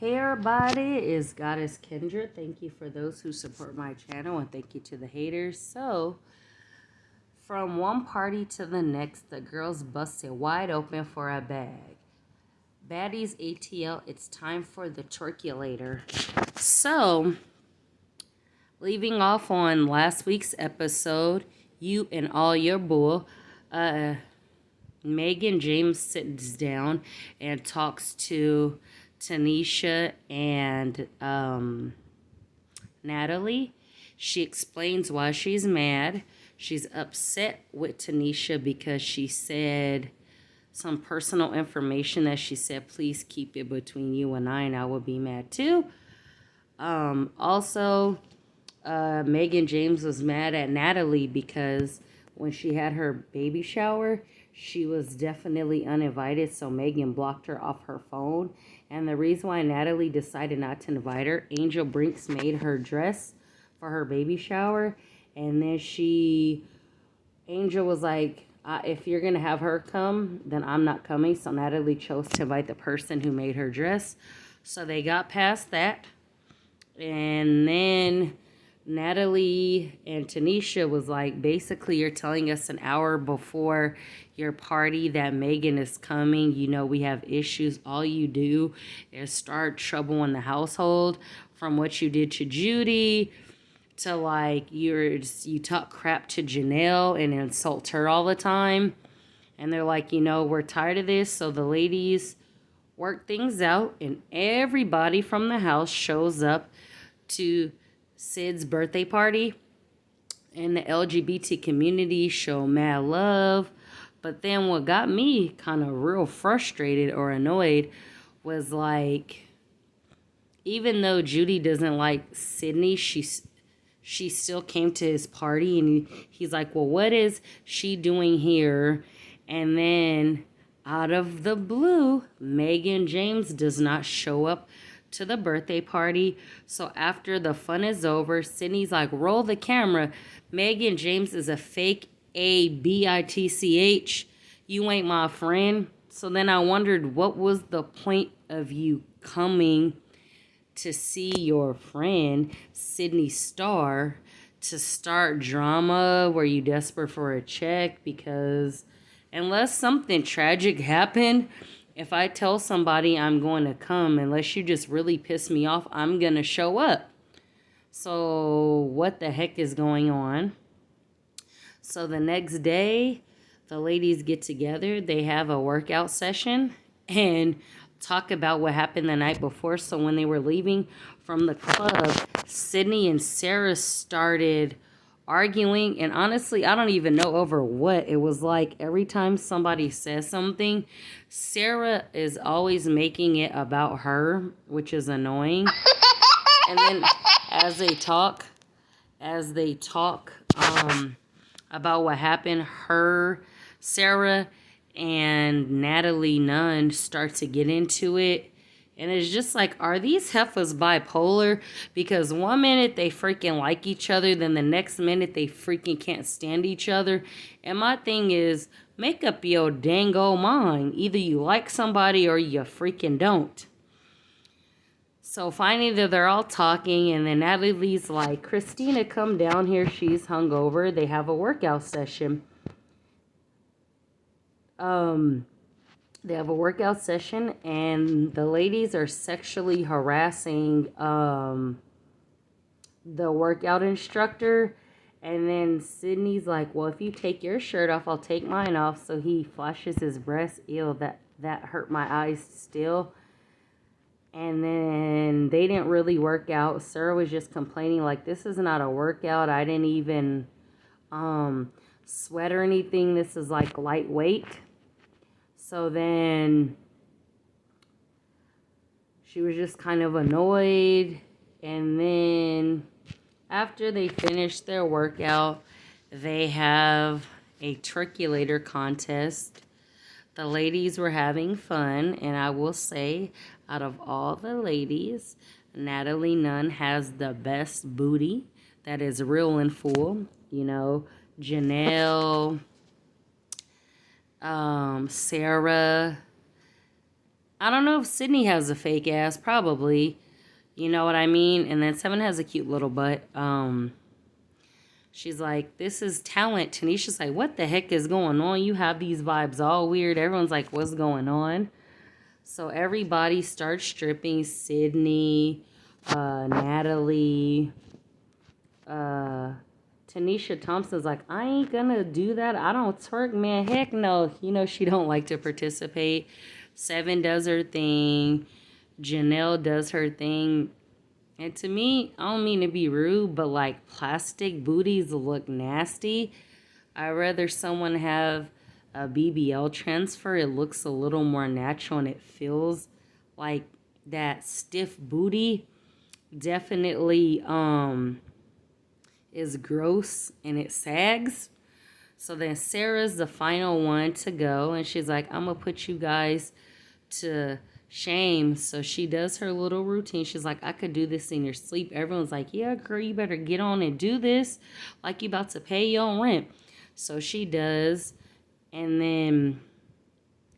Hey everybody, it's Goddess Kendra. Thank you for those who support my channel and thank you to the haters. So, from one party to the next, the girls busted wide open for a bag. Baddies ATL, it's time for the twerkulator. So, leaving off on last week's episode, you and all your bull, Megan James sits down and talks to Tanisha and Natalie. She explains why she's mad. She's upset with Tanisha because she said some personal information that she said, please keep it between you and I will be mad too. Also, Megan James was mad at Natalie because when she had her baby shower, she was definitely uninvited, so Megan blocked her off her phone. And the reason why Natalie decided not to invite her, Angel Brinks made her dress for her baby shower. And then Angel was like, if you're going to have her come, then I'm not coming. So Natalie chose to invite the person who made her dress. So they got past that. And then Natalie and Tanisha was like, basically, you're telling us an hour before your party that Megan is coming. You know, we have issues. All you do is start trouble in the household, from what you did to Judy to like you talk crap to Janelle and insult her all the time. And they're like, you know, we're tired of this. So the ladies work things out and everybody from the house shows up to Sid's birthday party, and the LGBT community show mad love. But then what got me kind of real frustrated or annoyed was like, even though Judy doesn't like Sydney, she still came to his party, and he's like, well, what is she doing here? And then out of the blue, Megan James does not show up to the birthday party. So after the fun is over, Sydney's like, roll the camera. Megan James is a fake bitch. You ain't my friend. So then I wondered, what was the point of you coming to see your friend Sydney Starr, to start drama? Were you desperate for a check? Because unless something tragic happened, if I tell somebody I'm going to come, unless you just really piss me off, I'm going to show up. So what the heck is going on? So the next day, the ladies get together. They have a workout session and talk about what happened the night before. So when they were leaving from the club, Sydney and Sarah started arguing, and honestly, I don't even know over what. It was like every time somebody says something, Sarah is always making it about her, which is annoying. And then as they talk about what happened, Sarah and Natalie Nunn start to get into it. And it's just like, are these heifers bipolar? Because one minute they freaking like each other, then the next minute they freaking can't stand each other. And my thing is, make up your dang old mind. Either you like somebody or you freaking don't. So finally they're all talking, and then Natalie's like, Christina, come down here. She's hungover. They have a workout session. They have a workout session, and the ladies are sexually harassing the workout instructor. And then Sydney's like, well, if you take your shirt off, I'll take mine off. So he flashes his breast. Ew, that hurt my eyes still. And then they didn't really work out. Sarah was just complaining like, this is not a workout. I didn't even sweat or anything. This is like lightweight. So then she was just kind of annoyed. And then after they finish their workout, they have a twerkulator contest. The ladies were having fun, and I will say, out of all the ladies, Natalie Nunn has the best booty that is real and full. You know, Janelle, Sarah, I don't know if Sydney has a fake ass, probably. You know what I mean? And then 7 has a cute little butt. She's like, this is talent. Tanisha's like, what the heck is going on? You have these vibes all weird. Everyone's like, what's going on? So everybody starts stripping. Sydney, Natalie, Tanisha Thompson's like, I ain't gonna do that. I don't twerk, man. Heck no. You know, she don't like to participate. 7 does her thing. Janelle does her thing. And to me, I don't mean to be rude, but like plastic booties look nasty. I'd rather someone have a BBL transfer. It looks a little more natural and it feels like that stiff booty definitely is gross and it sags. So then Sarah's the final one to go and she's like, I'm gonna put you guys to shame. So she does her little routine. She's like, I could do this in your sleep. Everyone's like, yeah, girl, you better get on and do this like you about to pay your own rent. So she does. And then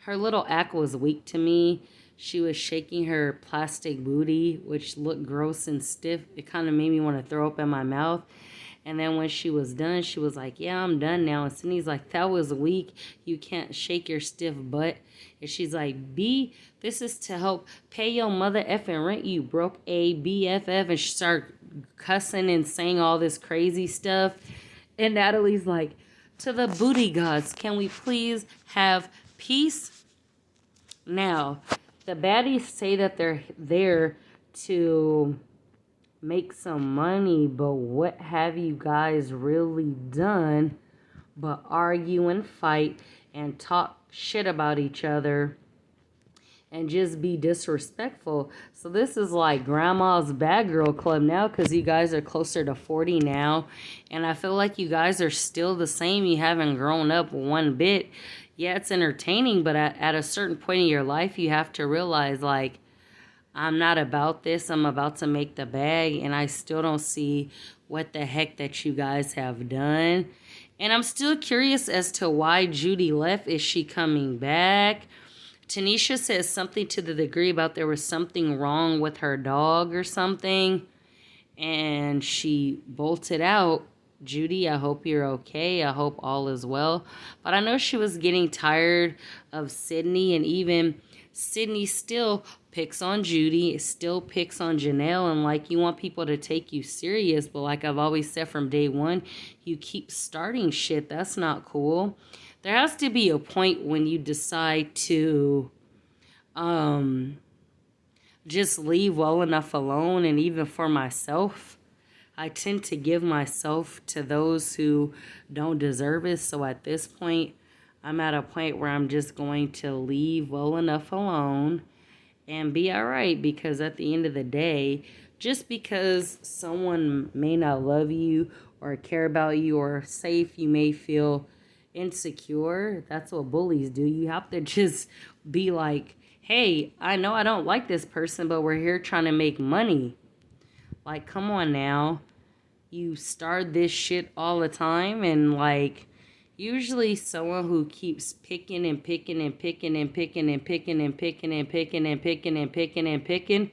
her little act was weak to me. She was shaking her plastic booty, which looked gross and stiff. It kind of made me want to throw up in my mouth. And then when she was done, she was like, yeah, I'm done now. And Sydney's like, that was weak. You can't shake your stiff butt. And she's like, B, this is to help pay your mother effing rent, you broke a BFF. And she started cussing and saying all this crazy stuff. And Natalie's like, to the booty gods, can we please have peace? Now, the baddies say that they're there to make some money, but what have you guys really done but argue and fight and talk shit about each other and just be disrespectful? So this is like grandma's bad girl club now, because you guys are closer to 40 now, and I feel like you guys are still the same. You haven't grown up one bit. Yeah, it's entertaining, but at a certain point in your life, you have to realize, like, I'm not about this. I'm about to make the bag, and I still don't see what the heck that you guys have done. And I'm still curious as to why Judy left. Is she coming back? Tanisha says something to the degree about there was something wrong with her dog or something, and she bolted out. Judy, I hope you're okay. I hope all is well. But I know she was getting tired of Sydney, and even Sydney still picks on Judy, still picks on Janelle, and like, you want people to take you serious, but like I've always said from day one, you keep starting shit. That's not cool. There has to be a point when you decide to just leave well enough alone. And even for myself, I tend to give myself to those who don't deserve it. So at this point, I'm at a point where I'm just going to leave well enough alone and be all right, because at the end of the day, just because someone may not love you or care about you or safe, you may feel insecure. That's what bullies do. You have to just be like, hey, I know I don't like this person, but we're here trying to make money. Like, come on now. You start this shit all the time, and like, usually someone who keeps picking and picking and picking and picking and picking and picking and picking and picking and picking and picking,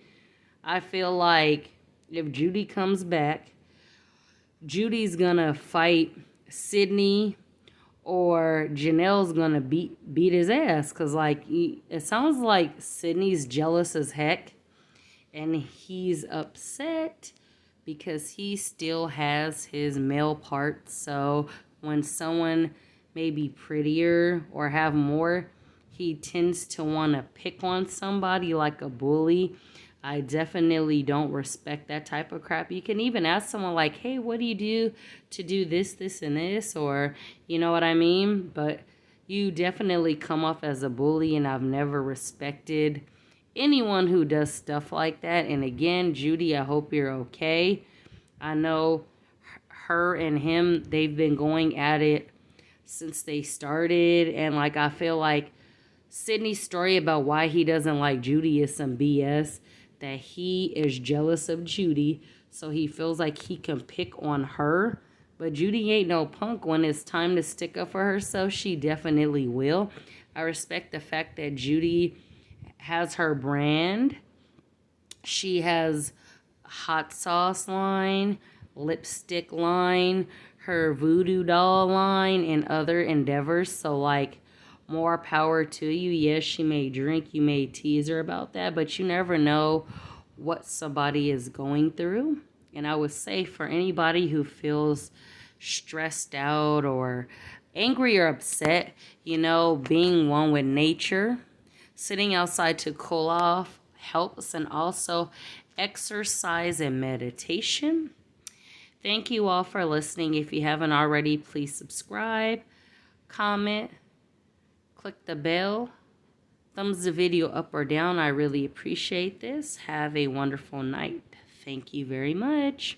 I feel like if Judy comes back, Judy's gonna fight Sydney, or Janelle's gonna beat his ass. Because like, it sounds like Sydney's jealous as heck, and he's upset because he still has his male parts. So when someone may be prettier or have more, he tends to want to pick on somebody like a bully. I definitely don't respect that type of crap. You can even ask someone like, hey, what do you do to do this, this, and this? Or, you know what I mean? But you definitely come off as a bully, and I've never respected anyone who does stuff like that. And again, Judy, I hope you're okay. I know her and him, they've been going at it since they started, and like, I feel like Sydney's story about why he doesn't like Judy is some BS. That he is jealous of Judy, so he feels like he can pick on her. But Judy ain't no punk. When it's time to stick up for herself, she definitely will. I respect the fact that Judy has her brand. She has hot sauce line, lipstick line, her voodoo doll line, and other endeavors. So, like, more power to you. Yes, she may drink. You may tease her about that, but you never know what somebody is going through. And I would say for anybody who feels stressed out or angry or upset, you know, being one with nature, sitting outside to cool off helps, and also exercise and meditation. Thank you all for listening. If you haven't already, please subscribe, comment, click the bell, thumbs the video up or down. I really appreciate this. Have a wonderful night. Thank you very much.